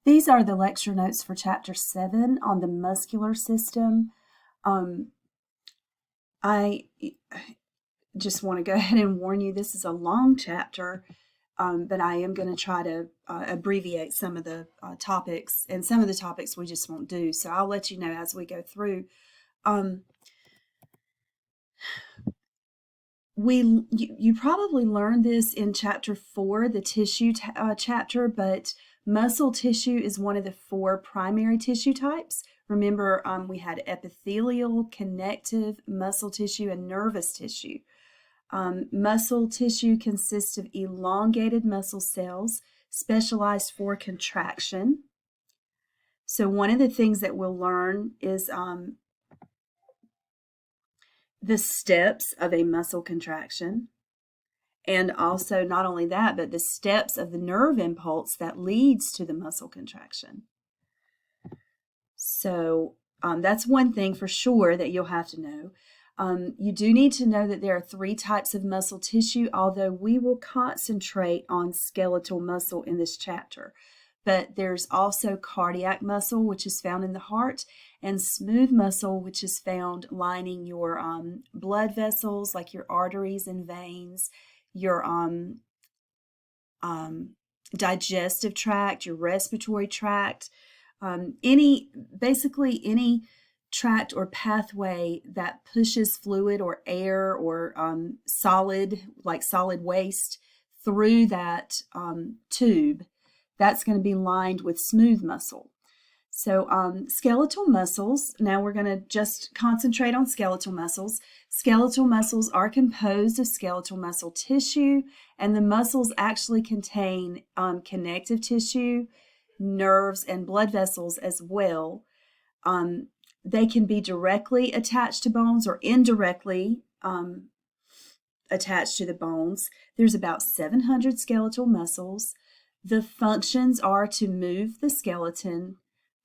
These are the lecture notes for Chapter 7 on the muscular system. I just want to go ahead and warn you, this is a long chapter, but I am going to try to abbreviate some of the topics, and some of the topics we just won't do. So I'll let you know as we go through. You probably learned this in Chapter 4, the tissue chapter, but muscle tissue is one of the 4 primary tissue types. Remember, we had epithelial, connective, muscle tissue, and nervous tissue. Muscle tissue consists of elongated muscle cells specialized for contraction. So one of the things that we'll learn is the steps of a muscle contraction. And also, not only that, but the steps of the nerve impulse that leads to the muscle contraction. So that's one thing for sure that you'll have to know. You do need to know that there are 3 types of muscle tissue, although we will concentrate on skeletal muscle in this chapter. But there's also cardiac muscle, which is found in the heart, and smooth muscle, which is found lining your blood vessels, like your arteries and veins, your digestive tract, your respiratory tract, basically any tract or pathway that pushes fluid or air or solid waste through that tube, that's going to be lined with smooth muscle. So skeletal muscles, now we're going to just concentrate on skeletal muscles. Skeletal muscles are composed of skeletal muscle tissue, and the muscles actually contain connective tissue, nerves, and blood vessels as well. They can be directly attached to bones or indirectly attached to the bones. There's about 700 skeletal muscles. The functions are to move the skeleton,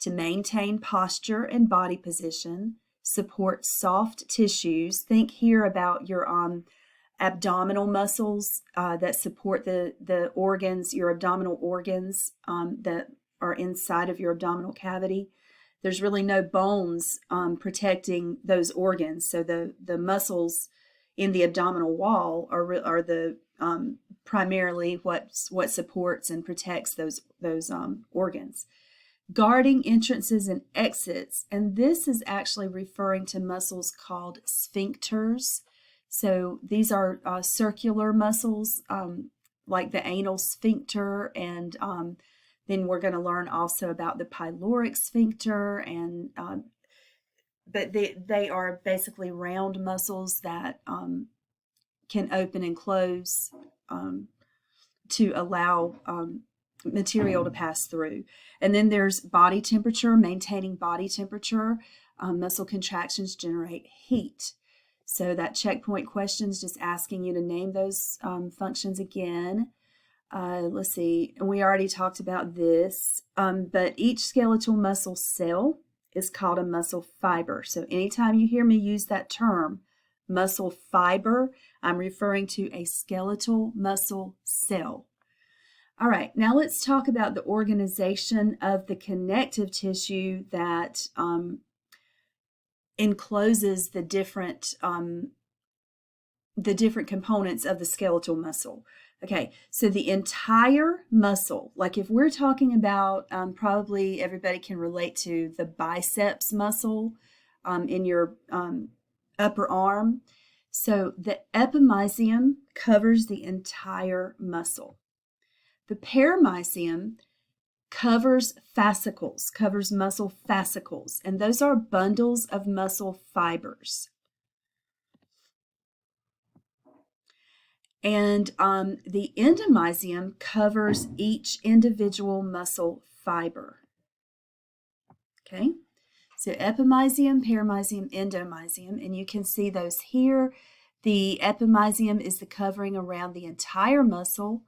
to maintain posture and body position, support soft tissues. Think here about your abdominal muscles that support the organs, your abdominal organs that are inside of your abdominal cavity. There's really no bones protecting those organs, so the muscles in the abdominal wall are the primarily what supports and protects those organs. Guarding entrances and exits, and this is actually referring to muscles called sphincters. So these are circular muscles like the anal sphincter, and then we're going to learn also about the pyloric sphincter, and but they are basically round muscles that can open and close to allow material to pass through. And then there's body temperature, maintaining body temperature. Muscle contractions generate heat. So that checkpoint question is just asking you to name those functions again. Let's see, and we already talked about this, but each skeletal muscle cell is called a muscle fiber. So anytime you hear me use that term, muscle fiber, I'm referring to a skeletal muscle cell. All right, now let's talk about the organization of the connective tissue that encloses the different components of the skeletal muscle. Okay, so the entire muscle, like if we're talking about, probably everybody can relate to the biceps muscle in your upper arm. So the epimysium covers the entire muscle. The perimysium covers fascicles, covers muscle fascicles, and those are bundles of muscle fibers. And the endomysium covers each individual muscle fiber. Okay, so epimysium, perimysium, endomysium, and you can see those here. The epimysium is the covering around the entire muscle,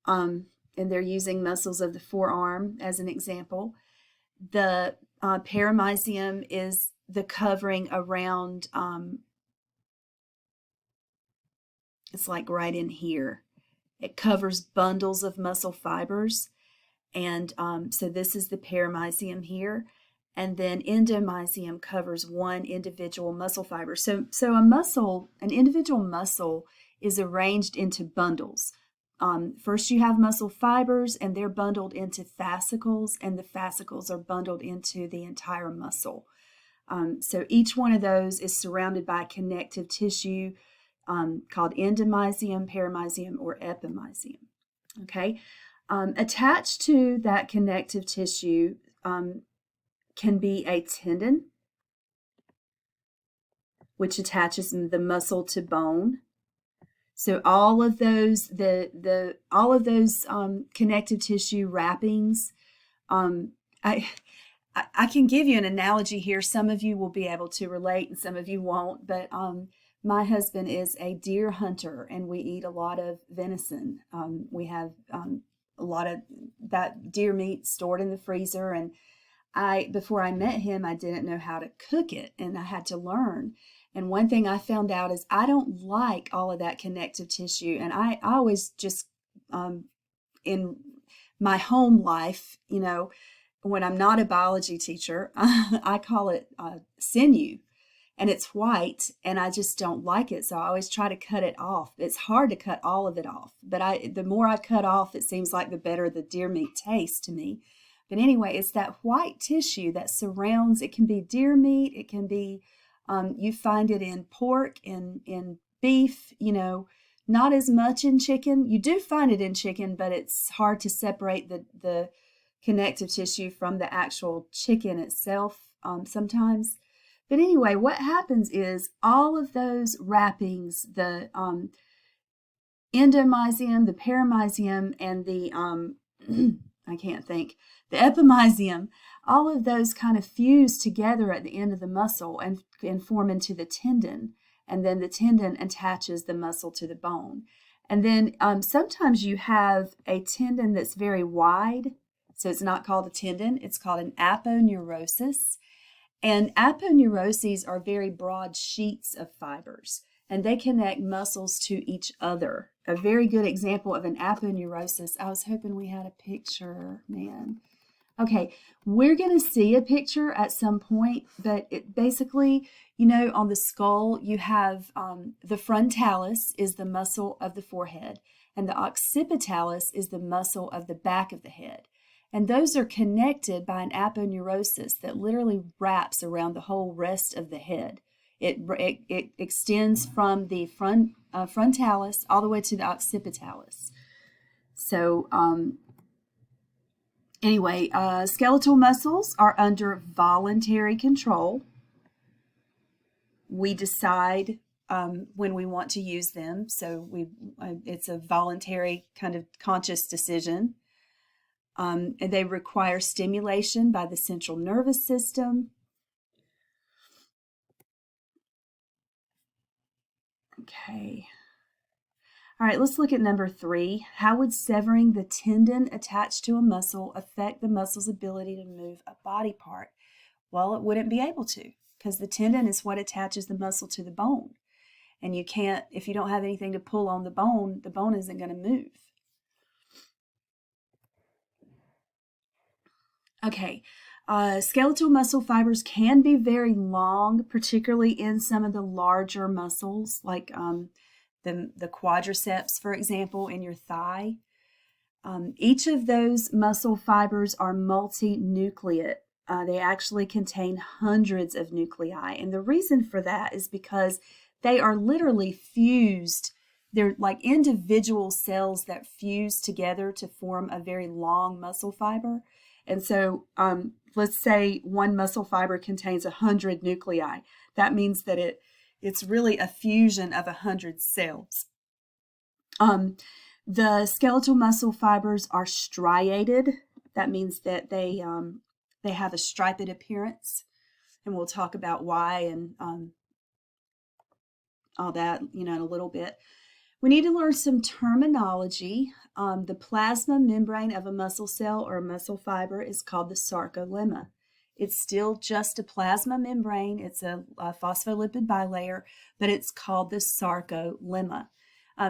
and they're using muscles of the forearm as an example. The perimysium is the covering around, it's like right in here. It covers bundles of muscle fibers. And so this is the perimysium here. And then endomysium covers one individual muscle fiber. So an individual muscle is arranged into bundles. First you have muscle fibers, and they're bundled into fascicles, and the fascicles are bundled into the entire muscle. So each one of those is surrounded by connective tissue called endomysium, perimysium, or epimysium. Okay, attached to that connective tissue can be a tendon, which attaches the muscle to bone. So all of those, connective tissue wrappings. I can give you an analogy here. Some of you will be able to relate, and some of you won't. But my husband is a deer hunter, and we eat a lot of venison. We have a lot of that deer meat stored in the freezer, and before I met him, I didn't know how to cook it, and I had to learn. And one thing I found out is I don't like all of that connective tissue, and I always just in my home life, when I'm not a biology teacher, I call it sinew, and it's white, and I just don't like it, so I always try to cut it off. It's hard to cut all of it off, but the more I cut off, it seems like the better the deer meat tastes to me. But anyway, it's that white tissue that surrounds. It can be deer meat. It can be, you find it in pork, in beef, not as much in chicken. You do find it in chicken, but it's hard to separate the connective tissue from the actual chicken itself sometimes. But anyway, what happens is all of those wrappings, the endomysium, the perimysium, and the the epimysium, all of those kind of fuse together at the end of the muscle and form into the tendon. And then the tendon attaches the muscle to the bone. And then sometimes you have a tendon that's very wide. So it's not called a tendon. It's called an aponeurosis. And aponeuroses are very broad sheets of fibers, and they connect muscles to each other. A very good example of an aponeurosis. I was hoping we had a picture, man. Okay, we're going to see a picture at some point, but it basically, on the skull, you have the frontalis is the muscle of the forehead, and the occipitalis is the muscle of the back of the head. And those are connected by an aponeurosis that literally wraps around the whole rest of the head. It extends from the frontalis all the way to the occipitalis. So anyway, skeletal muscles are under voluntary control. We decide when we want to use them. So it's a voluntary kind of conscious decision. And they require stimulation by the central nervous system. Okay. All right, let's look at number 3. How would severing the tendon attached to a muscle affect the muscle's ability to move a body part? Well, it wouldn't be able to, because the tendon is what attaches the muscle to the bone. And you can't, if you don't have anything to pull on the bone isn't going to move. Okay, skeletal muscle fibers can be very long, particularly in some of the larger muscles, like the quadriceps, for example, in your thigh. Each of those muscle fibers are multinucleate. They actually contain hundreds of nuclei, and the reason for that is because they are literally fused. They're like individual cells that fuse together to form a very long muscle fiber. And so let's say one muscle fiber contains 100 nuclei. That means that it's really a fusion of 100 cells. The skeletal muscle fibers are striated. That means that they have a striped appearance, and we'll talk about why and all that, in a little bit. We need to learn some terminology. The plasma membrane of a muscle cell or a muscle fiber is called the sarcolemma. It's still just a plasma membrane. It's a phospholipid bilayer, but it's called the sarcolemma.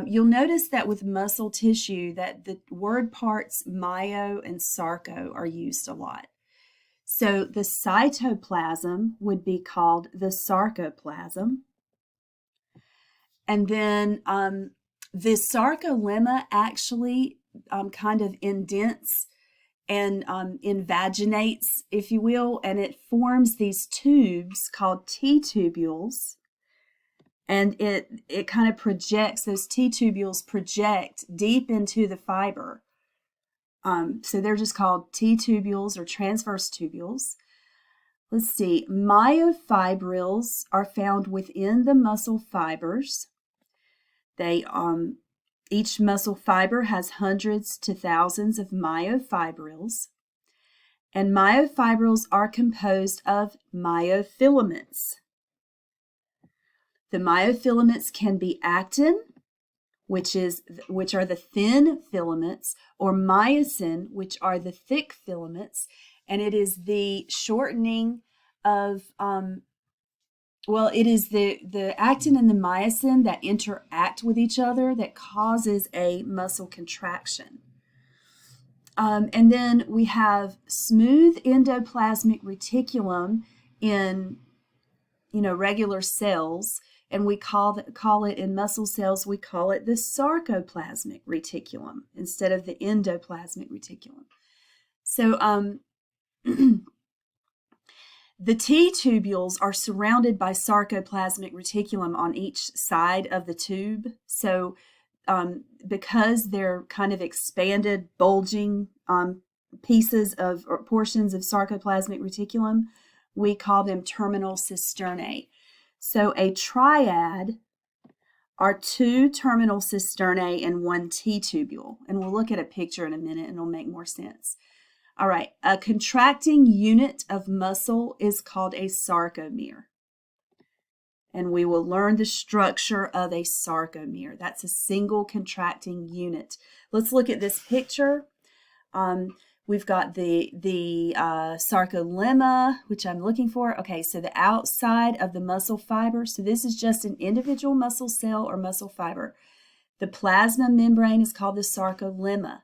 You'll notice that with muscle tissue that the word parts myo and sarco are used a lot. So the cytoplasm would be called the sarcoplasm. And then the sarcolemma actually kind of indents and invaginates, if you will, and it forms these tubes called T-tubules. And it kind of projects, those T-tubules project deep into the fiber. So they're just called T-tubules or transverse tubules. Let's see, myofibrils are found within the muscle fibers. They each muscle fiber has hundreds to thousands of myofibrils. And myofibrils are composed of myofilaments. The myofilaments can be actin, which are the thin filaments, or myosin, which are the thick filaments, and it is the shortening of it is the actin and the myosin that interact with each other that causes a muscle contraction. And then we have smooth endoplasmic reticulum in regular cells, and we call it in muscle cells, we call it the sarcoplasmic reticulum instead of the endoplasmic reticulum. So the T-tubules are surrounded by sarcoplasmic reticulum on each side of the tube. So because they're kind of expanded, bulging pieces of or portions of sarcoplasmic reticulum, we call them terminal cisternae. So a triad are two terminal cisternae and one T-tubule. And we'll look at a picture in a minute and it'll make more sense. All right, a contracting unit of muscle is called a sarcomere. And we will learn the structure of a sarcomere. That's a single contracting unit. Let's look at this picture. We've got the sarcolemma, which I'm looking for. Okay, so the outside of the muscle fiber. So this is just an individual muscle cell or muscle fiber. The plasma membrane is called the sarcolemma.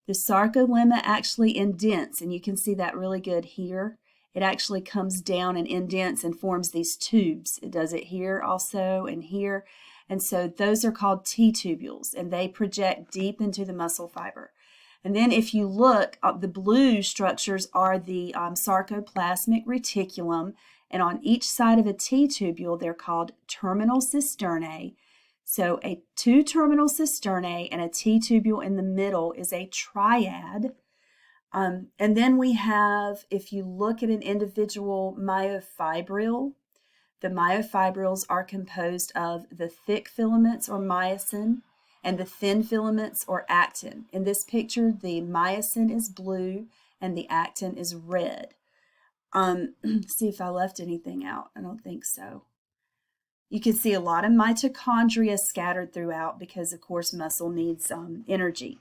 The sarcolemma actually indents, and you can see that really good here. It actually comes down and indents and forms these tubes. It does it here also and here. And so those are called T-tubules, and they project deep into the muscle fiber. And then if you look, the blue structures are the sarcoplasmic reticulum, and on each side of a T-tubule, they're called terminal cisternae. So two terminal cisternae and a T-tubule in the middle is a triad. And then we have, if you look at an individual myofibril, the myofibrils are composed of the thick filaments or myosin and the thin filaments or actin. In this picture, the myosin is blue and the actin is red. See if I left anything out. I don't think so. You can see a lot of mitochondria scattered throughout because, of course, muscle needs energy.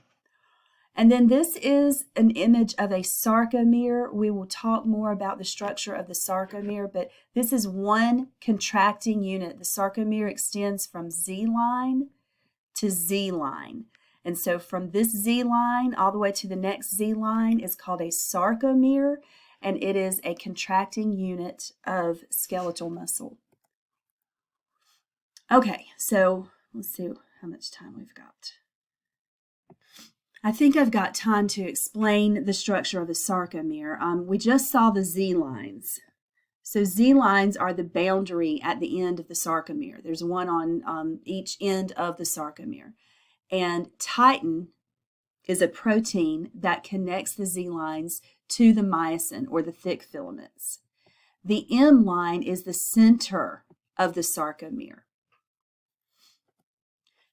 And then this is an image of a sarcomere. We will talk more about the structure of the sarcomere, but this is one contracting unit. The sarcomere extends from Z-line to Z-line. And so from this Z-line all the way to the next Z-line is called a sarcomere, and it is a contracting unit of skeletal muscle. Okay, so let's see how much time we've got. I think I've got time to explain the structure of the sarcomere. We just saw the Z-lines. So Z-lines are the boundary at the end of the sarcomere. There's one on each end of the sarcomere. And titin is a protein that connects the Z-lines to the myosin or the thick filaments. The M line is the center of the sarcomere.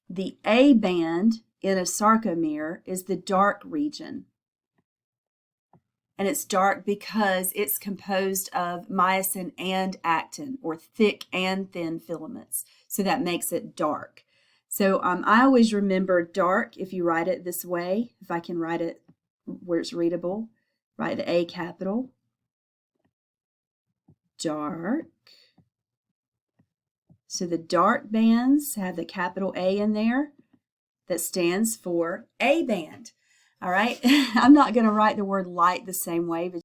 The A band in a sarcomere is the dark region. And it's dark because it's composed of myosin and actin, or thick and thin filaments. So that makes it dark. So I always remember dark if you write it this way. If I can write it where it's readable, write the A capital. Dark. So the dark bands have the capital A in there. that stands for A band. All right, I'm not going to write the word light the same way, but